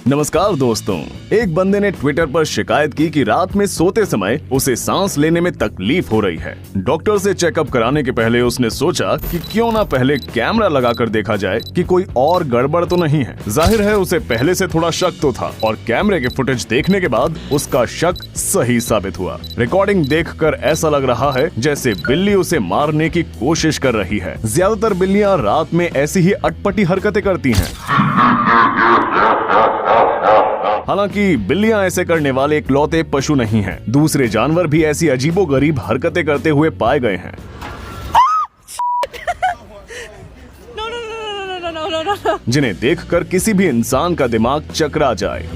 नमस्कार दोस्तों, एक बंदे ने ट्विटर पर शिकायत की कि रात में सोते समय उसे सांस लेने में तकलीफ हो रही है। डॉक्टर से चेकअप कराने के पहले उसने सोचा कि क्यों ना पहले कैमरा लगाकर देखा जाए कि कोई और गड़बड़ तो नहीं है। जाहिर है उसे पहले से थोड़ा शक तो था और कैमरे के फुटेज देखने के बाद उसका शक सही साबित हुआ। रिकॉर्डिंग देखकर ऐसा लग रहा है जैसे बिल्ली उसे मारने की कोशिश कर रही है। ज्यादातर बिल्लियां रात में ऐसी ही अटपटी हरकतें करती हैं। हालांकि बिल्लियां ऐसे करने वाले इकलौते पशु नहीं हैं। दूसरे जानवर भी ऐसी अजीबोगरीब हरकतें करते हुए पाए गए हैं। जिन्हें देखकर किसी भी इंसान का दिमाग चकरा जाए।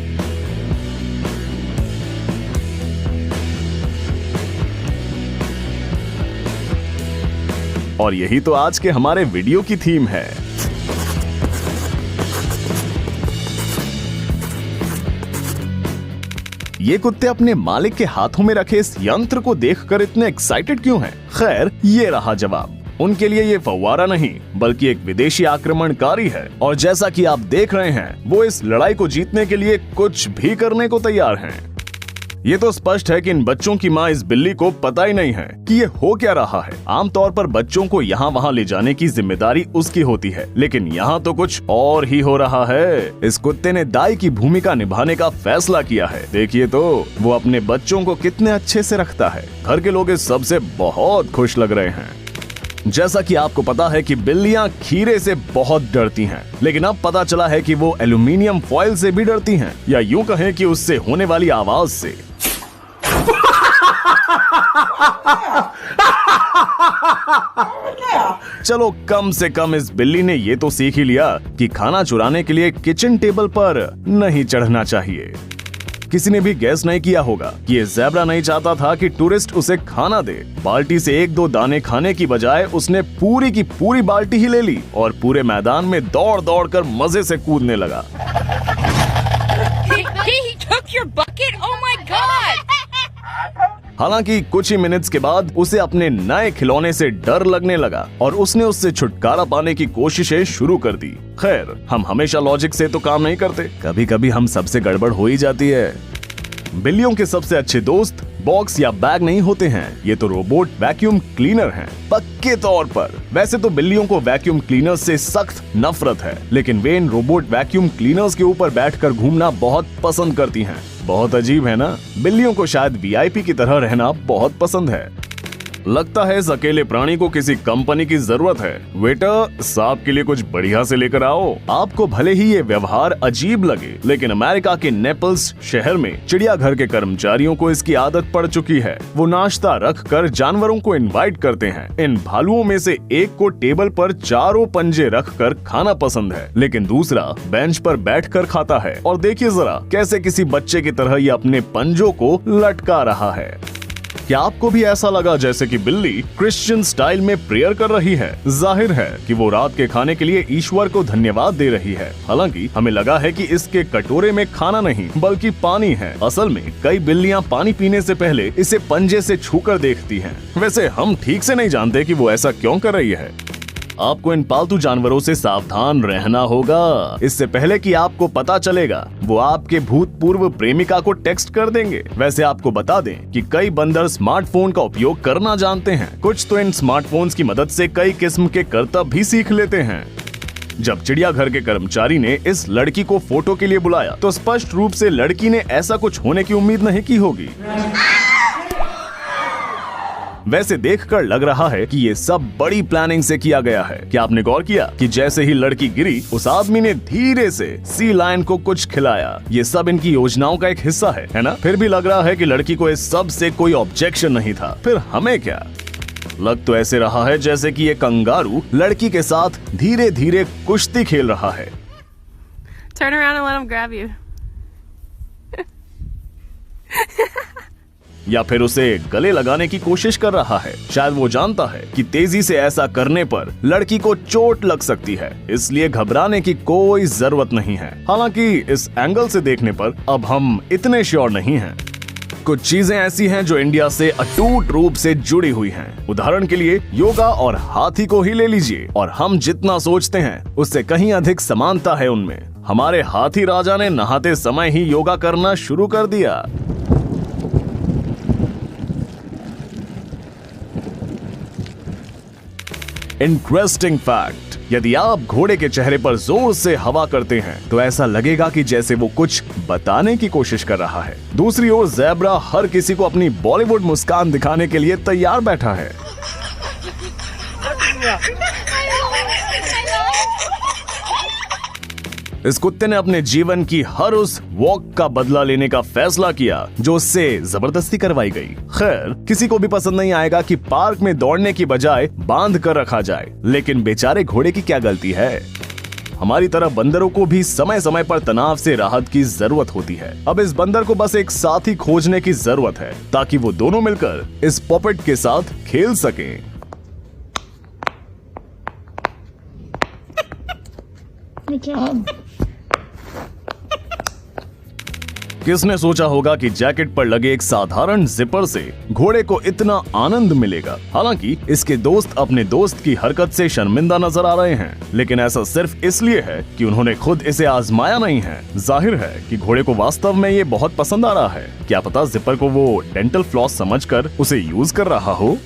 और यही तो आज के हमारे वीडियो की थीम है। ये कुत्ते अपने मालिक के हाथों में रखे इस यंत्र को देखकर इतने एक्साइटेड क्यों हैं? खैर, ये रहा जवाब। उनके लिए ये फव्वारा नहीं बल्कि एक विदेशी आक्रमणकारी है और जैसा कि आप देख रहे हैं वो इस लड़ाई को जीतने के लिए कुछ भी करने को तैयार हैं। ये तो स्पष्ट है कि इन बच्चों की माँ इस बिल्ली को पता ही नहीं है कि ये हो क्या रहा है। आमतौर पर बच्चों को यहाँ वहाँ ले जाने की जिम्मेदारी उसकी होती है, लेकिन यहाँ तो कुछ और ही हो रहा है। इस कुत्ते ने दाई की भूमिका निभाने का फैसला किया है। देखिए तो वो अपने बच्चों को कितने अच्छे से रखता है। घर के लोग इस सबसे बहुत खुश लग रहे हैं। जैसा कि आपको पता है कि बिल्लियां खीरे से बहुत डरती हैं, लेकिन अब पता चला है कि वो एल्यूमिनियम फॉइल से भी डरती हैं, या यूं कहें कि उससे होने वाली आवाज से। चलो, कम से कम इस बिल्ली ने ये तो सीख ही लिया कि खाना चुराने के लिए किचन टेबल पर नहीं चढ़ना चाहिए। किसी ने भी गैस नहीं किया होगा कि ये ज़ेब्रा नहीं चाहता था कि टूरिस्ट उसे खाना दे। बाल्टी से एक दो दाने खाने की बजाय उसने पूरी की पूरी बाल्टी ही ले ली और पूरे मैदान में दौड़ दौड़ कर मजे से कूदने लगा। He took your bucket? Oh my God! हालांकि कुछ ही मिनट्स के बाद उसे अपने नए खिलौने से डर लगने लगा और उसने उससे छुटकारा पाने की कोशिशें शुरू कर दी। खैर, हम हमेशा लॉजिक से तो काम नहीं करते, कभी कभी हम सबसे गड़बड़ हो ही जाती है। बिल्लियों के सबसे अच्छे दोस्त बॉक्स या बैग नहीं होते हैं, ये तो रोबोट वैक्यूम क्लीनर हैं, पक्के तौर पर। वैसे तो बिल्लियों को वैक्यूम क्लीनर से सख्त नफरत है, लेकिन वे इन रोबोट वैक्यूम क्लीनर्स के ऊपर बैठकर घूमना बहुत पसंद करती हैं। बहुत अजीब है ना? बिल्लियों को शायद वीआईपी की तरह रहना बहुत पसंद है। लगता है इस अकेले प्राणी को किसी कंपनी की जरूरत है। वेटर, सांप के लिए कुछ बढ़िया से लेकर आओ। आपको भले ही ये व्यवहार अजीब लगे, लेकिन अमेरिका के नेपल्स शहर में चिड़ियाघर के कर्मचारियों को इसकी आदत पड़ चुकी है। वो नाश्ता रख कर जानवरों को इनवाइट करते हैं। इन भालुओं में से एक को टेबल पर चारों पंजे रख कर खाना पसंद है, लेकिन दूसरा बेंच पर बैठ कर खाता है। और देखिए जरा कैसे किसी बच्चे की तरह ये अपने पंजों को लटका रहा है। क्या आपको भी ऐसा लगा जैसे कि बिल्ली क्रिश्चियन स्टाइल में प्रेयर कर रही है? जाहिर है कि वो रात के खाने के लिए ईश्वर को धन्यवाद दे रही है। हालांकि हमें लगा है कि इसके कटोरे में खाना नहीं बल्कि पानी है। असल में कई बिल्लियां पानी पीने से पहले इसे पंजे से छूकर देखती हैं। वैसे हम ठीक से नहीं जानते कि वो ऐसा क्यों कर रही है। आपको इन पालतू जानवरों से सावधान रहना होगा। इससे पहले कि आपको पता चलेगा, वो आपके भूतपूर्व प्रेमिका को टेक्स्ट कर देंगे। वैसे आपको बता दें कि कई बंदर स्मार्टफोन का उपयोग करना जानते हैं। कुछ तो इन स्मार्टफोन्स की मदद से कई किस्म के करतब भी सीख लेते हैं। जब चिड़ियाघर के कर्मचारी ने इस लड़की को फोटो के लिए बुलाया तो स्पष्ट रूप से लड़की ने ऐसा कुछ होने की उम्मीद नहीं की होगी। वैसे देखकर लग रहा है कि ये सब बड़ी प्लानिंग से किया गया है। क्या आपने गौर किया कि जैसे ही लड़की गिरी, उस आदमी ने धीरे से सी लायन को कुछ खिलाया? ये सब इनकी योजनाओं का एक हिस्सा है ना? फिर भी लग रहा है कि लड़की को इस सब से कोई ऑब्जेक्शन नहीं था। फिर हमें क्या? लग तो ऐसे रहा है जैसे कि ये कंगारू लड़की के साथ धीरे धीरे कुश्ती खेल रहा है। Turn around and let him grab you. या फिर उसे गले लगाने की कोशिश कर रहा है। शायद वो जानता है कि तेजी से ऐसा करने पर लड़की को चोट लग सकती है, इसलिए घबराने की कोई जरूरत नहीं है। हालांकि इस एंगल से देखने पर अब हम इतने श्योर नहीं हैं। कुछ चीजें ऐसी हैं जो इंडिया से अटूट रूप से जुड़ी हुई हैं। उदाहरण के लिए योगा और हाथी को ही ले लीजिए, और हम जितना सोचते हैं उससे कहीं अधिक समानता है उनमें। हमारे हाथी राजा ने नहाते समय ही योगा करना शुरू कर दिया। इंटरेस्टिंग फैक्ट, यदि आप घोड़े के चेहरे पर जोर से हवा करते हैं तो ऐसा लगेगा कि जैसे वो कुछ बताने की कोशिश कर रहा है। दूसरी ओर ज़ेब्रा हर किसी को अपनी बॉलीवुड मुस्कान दिखाने के लिए तैयार बैठा है। इस कुत्ते ने अपने जीवन की हर उस वॉक का बदला लेने का फैसला किया जो उससे जबरदस्ती करवाई गई। खैर, किसी को भी पसंद नहीं आएगा कि पार्क में दौड़ने की बजाय बांध कर रखा जाए, लेकिन बेचारे घोड़े की क्या गलती है। हमारी तरह बंदरों को भी समय समय पर तनाव से राहत की जरूरत होती है। अब इस बंदर को बस एक साथी खोजने की जरूरत है ताकि वो दोनों मिलकर इस पॉपेट के साथ खेल सकें। किसने सोचा होगा कि जैकेट पर लगे एक साधारण जिपर से घोड़े को इतना आनंद मिलेगा। हालांकि इसके दोस्त अपने दोस्त की हरकत से शर्मिंदा नजर आ रहे हैं, लेकिन ऐसा सिर्फ इसलिए है कि उन्होंने खुद इसे आजमाया नहीं है। जाहिर है कि घोड़े को वास्तव में ये बहुत पसंद आ रहा है। क्या पता जिपर को वो डेंटल फ्लॉस समझकर उसे यूज कर रहा हो।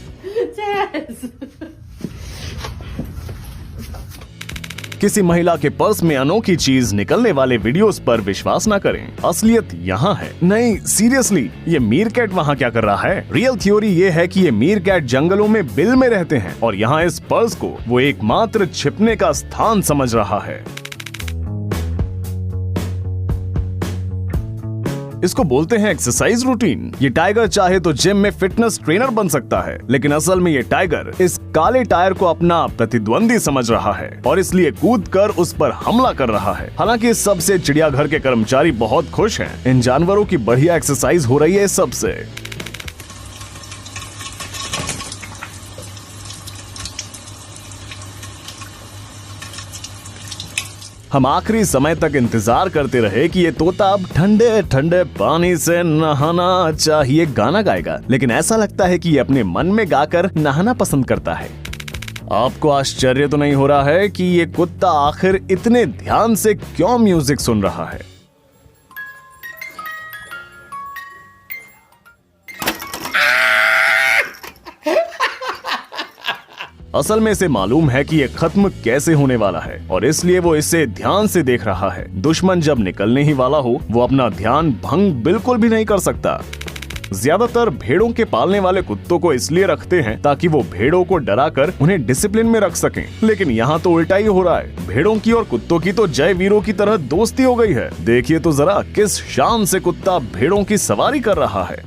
किसी महिला के पर्स में अनोखी चीज निकलने वाले वीडियोस पर विश्वास न करें। असलियत यहाँ है। नहीं, सीरियसली, ये मीरकैट वहाँ क्या कर रहा है? रियल थ्योरी ये है कि ये मीरकैट जंगलों में बिल में रहते हैं और यहाँ इस पर्स को वो एकमात्र छिपने का स्थान समझ रहा है। इसको बोलते हैं एक्सरसाइज रूटीन। ये टाइगर चाहे तो जिम में फिटनेस ट्रेनर बन सकता है, लेकिन असल में ये टाइगर इस काले टायर को अपना प्रतिद्वंदी समझ रहा है और इसलिए कूदकर उस पर हमला कर रहा है। हालांकि इस सबसे चिड़ियाघर के कर्मचारी बहुत खुश हैं। इन जानवरों की बढ़िया एक्सरसाइज हो रही है सबसे। हम आखिरी समय तक इंतजार करते रहे कि ये तोता अब ठंडे ठंडे पानी से नहाना चाहिए गाना गाएगा, लेकिन ऐसा लगता है कि ये अपने मन में गाकर नहाना पसंद करता है। आपको आश्चर्य तो नहीं हो रहा है कि ये कुत्ता आखिर इतने ध्यान से क्यों म्यूजिक सुन रहा है? असल में इसे मालूम है कि ये खत्म कैसे होने वाला है और इसलिए वो इसे ध्यान से देख रहा है। दुश्मन जब निकलने ही वाला हो वो अपना ध्यान भंग बिल्कुल भी नहीं कर सकता। ज्यादातर भेड़ों के पालने वाले कुत्तों को इसलिए रखते हैं ताकि वो भेड़ों को डराकर उन्हें डिसिप्लिन में रख सकें, लेकिन यहाँ तो उल्टा ही हो रहा है। भेड़ों की और कुत्तों की तो जय वीरों की तरह दोस्ती हो गई है। देखिए तो जरा किस शान से कुत्ता भेड़ों की सवारी कर रहा है।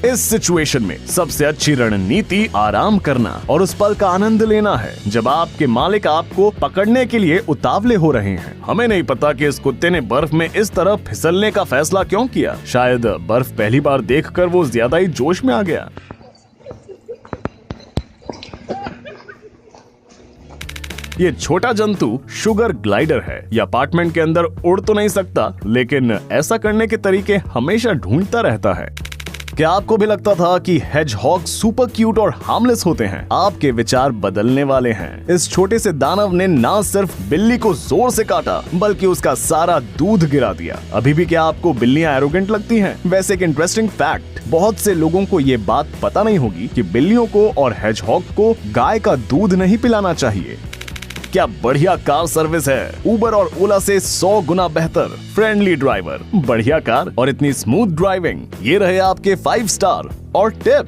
इस सिचुएशन में सबसे अच्छी रणनीति आराम करना और उस पल का आनंद लेना है जब आपके मालिक आपको पकड़ने के लिए उतावले हो रहे हैं। हमें नहीं पता कि इस कुत्ते ने बर्फ में इस तरह फिसलने का फैसला क्यों किया। शायद बर्फ पहली बार देखकर वो ज्यादा ही जोश में आ गया। ये छोटा जंतु शुगर ग्लाइडर है। ये अपार्टमेंट के अंदर उड़ तो नहीं सकता, लेकिन ऐसा करने के तरीके हमेशा ढूंढता रहता है। क्या आपको भी लगता था कि हेजहॉग सुपर क्यूट और हार्मलेस होते हैं? आपके विचार बदलने वाले हैं। इस छोटे से दानव ने ना सिर्फ बिल्ली को जोर से काटा बल्कि उसका सारा दूध गिरा दिया। अभी भी क्या आपको बिल्लियां एरोगेंट लगती हैं? वैसे एक इंटरेस्टिंग फैक्ट, बहुत से लोगों को ये बात पता नहीं होगी कि बिल्लियों को और हेजहॉग को गाय का दूध नहीं पिलाना चाहिए। क्या बढ़िया कार सर्विस है। उबर और ओला से 100 गुना बेहतर। फ्रेंडली ड्राइवर, बढ़िया कार और इतनी स्मूथ ड्राइविंग। ये रहे आपके 5 स्टार। और टिप,